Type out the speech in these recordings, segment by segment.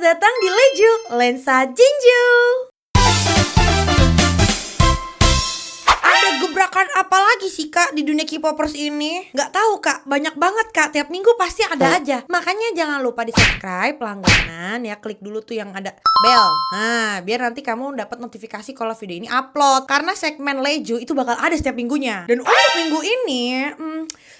Selamat datang di Leju, Lensa Jinju. Ada gebrakan apa lagi sih kak di dunia K-popers ini? Gak tahu kak, banyak banget kak, tiap minggu pasti ada aja. Makanya jangan lupa di subscribe, langganan ya, klik dulu tuh yang ada bell. Nah, biar nanti kamu dapat notifikasi kalau video ini upload. Karena segmen Leju itu bakal ada setiap minggunya. Dan untuk minggu ini,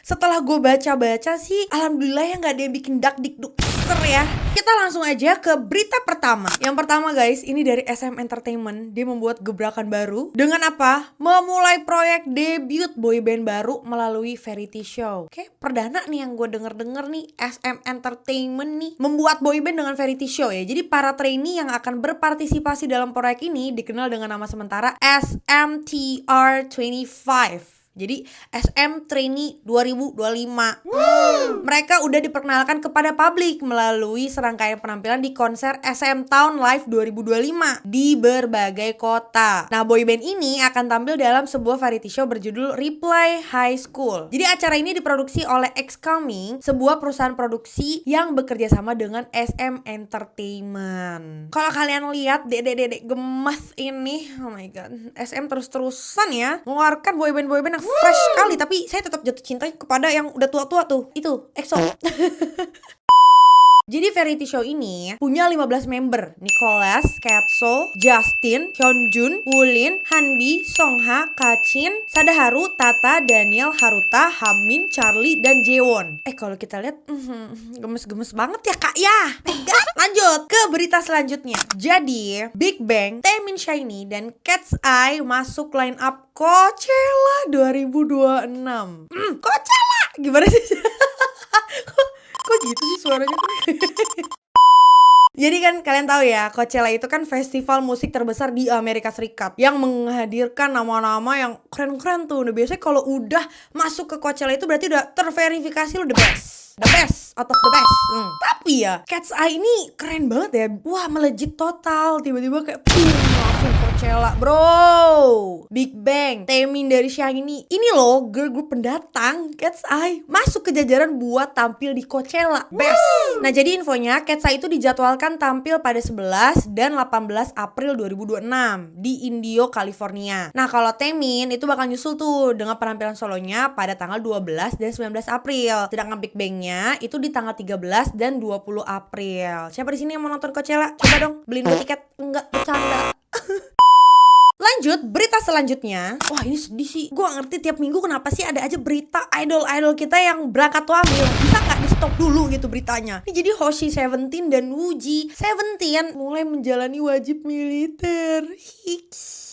setelah gue baca-baca sih, alhamdulillah ya gak ada yang bikin dak-dik-duk ya. Kita langsung aja ke berita pertama. Yang pertama guys, ini dari SM Entertainment. Dia membuat gebrakan baru. Dengan apa? Memulai proyek debut boyband baru melalui variety show. Oke, perdana nih yang gue denger-denger nih, SM Entertainment nih membuat boyband dengan variety show ya. Jadi para trainee yang akan berpartisipasi dalam proyek ini dikenal dengan nama sementara SMTR25. Jadi SM Trainee 2025. Mereka udah diperkenalkan kepada publik melalui serangkaian penampilan di konser SM Town Live 2025 di berbagai kota. Nah, boyband ini akan tampil dalam sebuah variety show berjudul Reply High School. Jadi acara ini diproduksi oleh X-Coming, sebuah perusahaan produksi yang bekerja sama dengan SM Entertainment. Kalau kalian lihat dedek-dedek gemas ini, oh my god, SM terus-terusan ya mengeluarkan boyband-boyband yang fresh sekali, tapi saya tetap jatuh cinta kepada yang udah tua-tua tuh. Itu EXO. Jadi variety show ini punya 15 member: Nicholas, Katso, Justin, Hyunjun, Woolin, Hanbi, Songha, Kachin, Sadaharu, Tata, Daniel, Haruta, Hamin, Charlie, dan Jaewon. Kalau kita lihat gemes-gemes banget ya kak ya. Lanjut ke berita selanjutnya. Jadi Big Bang, Taemin Shiny, dan Cat's Eye masuk line up Coachella 2026. Coachella gimana sih? Kok gitu sih suaranya? Jadi kan kalian tahu ya, Coachella itu kan festival musik terbesar di Amerika Serikat yang menghadirkan nama-nama yang keren-keren tuh. Nah, biasanya kalau udah masuk ke Coachella itu berarti udah terverifikasi lo the best out of the best. Tapi ya Cat's Eye ini keren banget ya. Wah, melejit total. Tiba-tiba kayak langsung Coachella bro. Big Bang, Taemin dari Shiny, ini loh girl group pendatang Cat's Eye masuk ke jajaran buat tampil di Coachella. Best. Nah, jadi infonya Cat's Eye itu dijadwalkan tampil pada 11 dan 18 April 2026 di Indio, California. Nah, kalau Taemin itu bakal nyusul tuh dengan penampilan solonya pada tanggal 12 dan 19 April. Sedangkan Big Bang-nya itu di tanggal 13 dan 20 April. Siapa di sini yang mau nonton Coachella? Coba dong beliin gue tiket. Enggak, bercanda. Lanjut, berita selanjutnya. Wah, ini sedih sih. Gue ngerti tiap minggu kenapa sih ada aja berita idol-idol kita yang berangkat wamil. Bisa gak di stop dulu gitu beritanya? Ini jadi Hoshi 17 dan Woozi 17 mulai menjalani wajib militer. Hiks.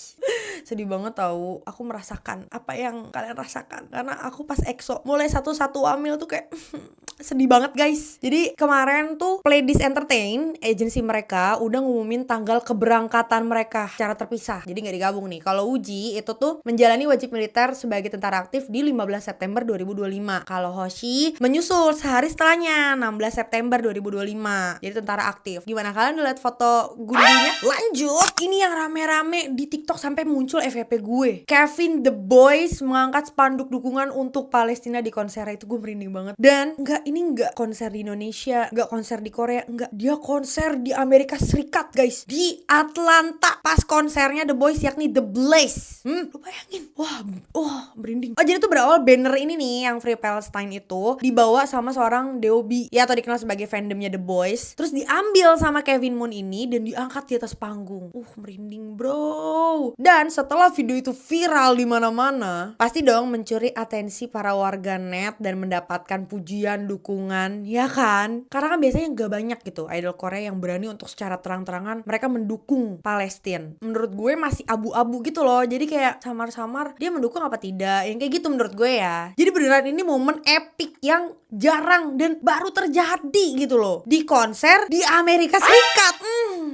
Sedih banget tahu. Aku merasakan apa yang kalian rasakan. Karena aku pas EXO mulai satu-satu wamil tuh kayak sedih banget guys. Jadi kemarin tuh Pledis Entertain, agensi mereka udah ngumumin tanggal keberangkatan mereka secara terpisah. Jadi gak digabung nih. Kalau Woozi itu tuh menjalani wajib militer sebagai tentara aktif di 15 September 2025. Kalau Hoshi menyusul sehari setelahnya 16 September 2025. Jadi tentara aktif. Gimana kalian udah lihat foto gundunya? Lanjut, ini yang rame-rame di TikTok sampai muncul FYP gue. Kevin The Boys mengangkat spanduk dukungan untuk Palestina di konser itu. Gue merinding banget. Dan ini enggak konser di Indonesia, enggak konser di Korea, enggak. Dia konser di Amerika Serikat, guys. Di Atlanta. Pas konsernya The Boys yakni The Blaze. Lu bayangin. Wah, merinding. Oh, jadi tuh berawal banner ini nih yang Free Palestine itu dibawa sama seorang Deobi, ya atau dikenal sebagai fandomnya The Boys. Terus diambil sama Kevin Moon ini dan diangkat di atas panggung. Merinding, bro. Dan setelah video itu viral di mana-mana, pasti dong mencuri atensi para warganet dan mendapatkan pujian, dukungan, ya kan? Karena kan biasanya gak banyak gitu idol Korea yang berani untuk secara terang-terangan mereka mendukung Palestina. Menurut gue masih abu-abu gitu loh. Jadi kayak samar-samar dia mendukung apa tidak, yang kayak gitu menurut gue ya. Jadi beneran ini momen epic yang jarang dan baru terjadi gitu loh di konser di Amerika Serikat.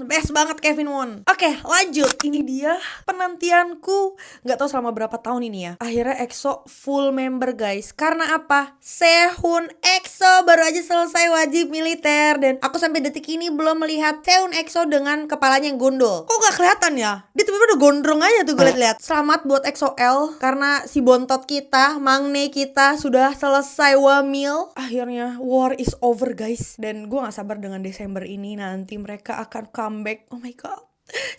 best banget Kevin Won. Oke, lanjut. Ini dia penantianku nggak tahu selama berapa tahun ini ya. Akhirnya EXO full member guys. Karena apa? Sehun EXO baru aja selesai wajib militer dan aku sampai detik ini belum melihat Sehun EXO dengan kepalanya yang gondol. Kok gak kelihatan ya? Dia tiba-tiba udah gondrong aja tuh gue liat. Selamat buat EXO-L karena si bontot kita, Mangne kita sudah selesai wamil. Akhirnya war is over guys. Dan gue gak sabar dengan Desember ini nanti mereka akan comeback. Oh my god.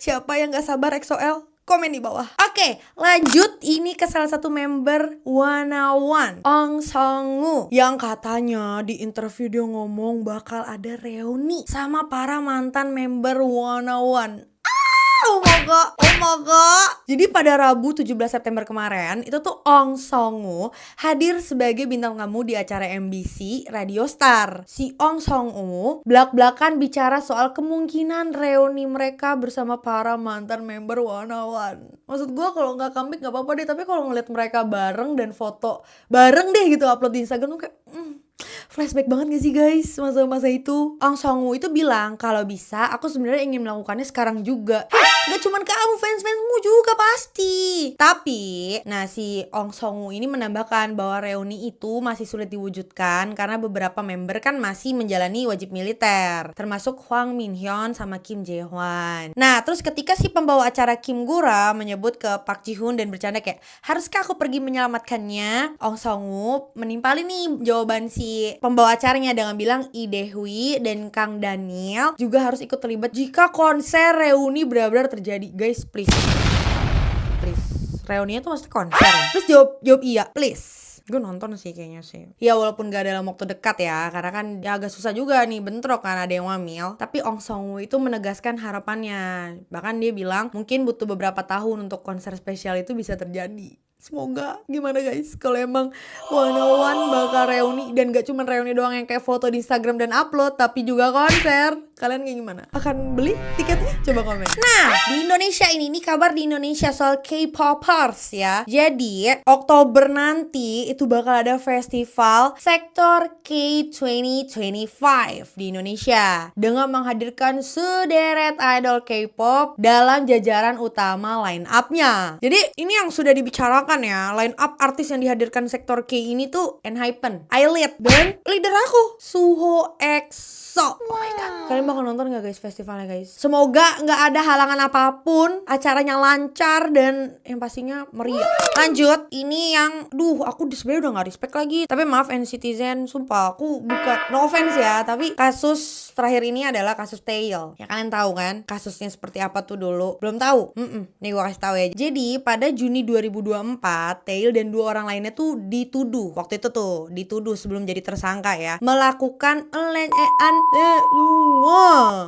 Siapa yang gak sabar EXO-L? Komen di bawah. Oke, lanjut ini ke salah satu member Wanawan, Ong Songwoo, yang katanya di interview dia ngomong bakal ada reuni sama para mantan member Wanawan. Oh my god. Jadi pada Rabu 17 September kemarin itu tuh Ong Songwoo hadir sebagai bintang tamu di acara MBC Radio Star. Si Ong Songwoo belak-belakan bicara soal kemungkinan reuni mereka bersama para mantan member Wanawan. Maksud gue kalau nggak comeback nggak apa-apa deh, tapi kalau ngeliat mereka bareng dan foto bareng deh gitu upload di Instagram tuh kayak flashback banget gak sih guys masa-masa itu. Ong Songwoo itu bilang kalau bisa aku sebenarnya ingin melakukannya sekarang juga. Gak cuman kamu, fans-fansmu juga pasti. Tapi, nah si Ong Songwoo ini menambahkan bahwa reuni itu masih sulit diwujudkan karena beberapa member kan masih menjalani wajib militer, termasuk Hwang Min-hyun sama Kim Jae-hwan. Nah, terus ketika si pembawa acara Kim Gura menyebut ke Park Ji-hoon dan bercanda kayak, haruskah aku pergi menyelamatkannya? Ong Songwoo menimpali nih jawaban si pembawa acaranya dengan bilang Lee Dae-hui dan Kang Daniel juga harus ikut terlibat jika konser reuni benar-benar terjadi. Guys, please reuninya tuh maksudnya konser. Terus jawab iya, please. Gue nonton sih kayaknya sih. Ya walaupun gak dalam waktu dekat ya, karena kan ya agak susah juga nih, bentrok kan ada yang wamil. Tapi Ong Songwoo itu menegaskan harapannya. Bahkan dia bilang mungkin butuh beberapa tahun untuk konser spesial itu bisa terjadi. Semoga. Gimana guys kalau emang Wanawan bakal reuni, dan gak cuma reuni doang yang kayak foto di Instagram dan upload, tapi juga konser. Kalian kayak gimana? Akan beli tiketnya? Coba komen. Nah, di Indonesia ini kabar di Indonesia soal K-popers ya. Jadi Oktober nanti itu bakal ada festival Sektor K 2025 di Indonesia dengan menghadirkan sederet idol K-pop dalam jajaran utama line up-nya. Jadi ini yang sudah dibicarakan ya, line up artis yang dihadirkan Sektor K ini tuh ENHYPEN, I-LIT, dan leader aku Suho EXO. Oh my god. Kalian bakal nonton gak guys festivalnya guys? Semoga gak ada halangan apapun, acaranya lancar dan yang pastinya meriah. Lanjut, ini yang aku sebenarnya udah gak respect lagi. Tapi maaf NCTzen, sumpah aku bukan, no offense ya, tapi kasus terakhir ini adalah kasus Taeil. Ya kalian tahu kan kasusnya seperti apa tuh dulu? Belum tahu? Nih gue kasih tahu ya. Jadi pada Juni 2024 Taeil dan 2 orang lainnya tuh dituduh, waktu itu tuh dituduh sebelum jadi tersangka ya, melakukan pelecehan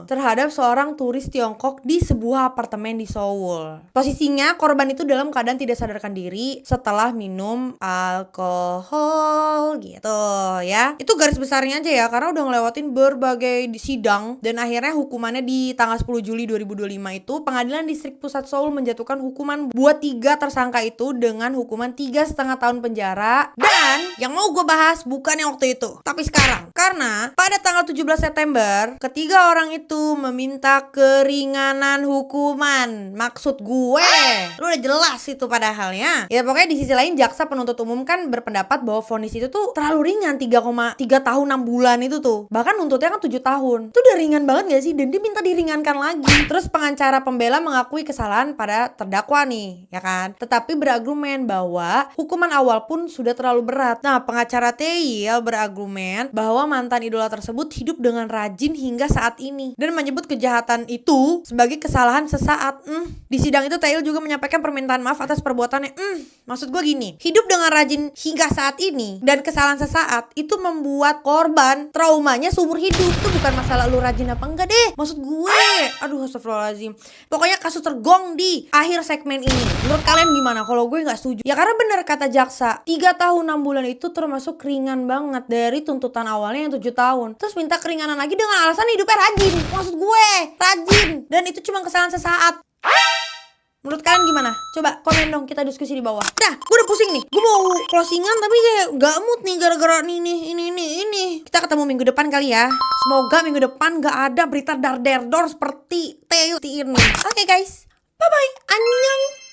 terhadap seorang turis Tiongkok di sebuah apartemen di Seoul. Posisinya korban itu dalam keadaan tidak sadarkan diri setelah minum alkohol gitu ya. Itu garis besarnya aja ya, karena udah ngelewatin berbagai sidang dan akhirnya hukumannya di tanggal 10 Juli 2025 itu Pengadilan Distrik Pusat Seoul menjatuhkan hukuman buat 3 tersangka itu dengan hukuman 3,5 tahun penjara. Dan yang mau gue bahas bukan yang waktu itu, tapi sekarang. Karena pada tanggal 17 September ketiga orang itu meminta keringanan hukuman. Maksud gue, lu udah jelas itu padahalnya. Ya pokoknya di sisi lain jaksa penuntut umum kan berpendapat bahwa vonis itu tuh terlalu ringan, 3,3 tahun 6 bulan itu tuh. Bahkan nuntutnya kan 7 tahun. Itu udah ringan banget gak sih? Dan dia minta diringankan lagi. Terus pengacara pembela mengakui kesalahan pada terdakwa nih, ya kan? Tetapi berargumen bahwa hukuman awal pun sudah terlalu berat. Nah, pengacara Taeil berargumen bahwa mantan idola tersebut hidup dengan rajin hingga saat ini dan menyebut kejahatan itu sebagai kesalahan sesaat. Di sidang itu Taeil juga menyampaikan permintaan maaf atas perbuatannya. Maksud gue gini, hidup dengan rajin hingga saat ini dan kesalahan sesaat itu membuat korban traumanya seumur hidup. Itu bukan masalah lu rajin apa enggak deh. Maksud gue, aduh astagfirullahaladzim. Pokoknya kasus tergong di akhir segmen ini. Menurut kalian gimana? Kalau gue gak setuju. Ya karena bener kata jaksa, 3 tahun 6 bulan itu termasuk ringan banget dari tuntutan awalnya yang 7 tahun. Terus minta keringanan lagi dengan alasan hidupnya rajin. Maksud gue, rajin. Dan itu cuma kesalahan sesaat. Menurut kalian gimana? Coba komen dong, kita diskusi di bawah. Nah, gue udah pusing nih. Gue mau closingan tapi kayak gak mood nih gara-gara ini. Kita ketemu minggu depan kali ya. Semoga minggu depan gak ada berita dar der dor seperti ini. Oke guys, bye bye, annyeong.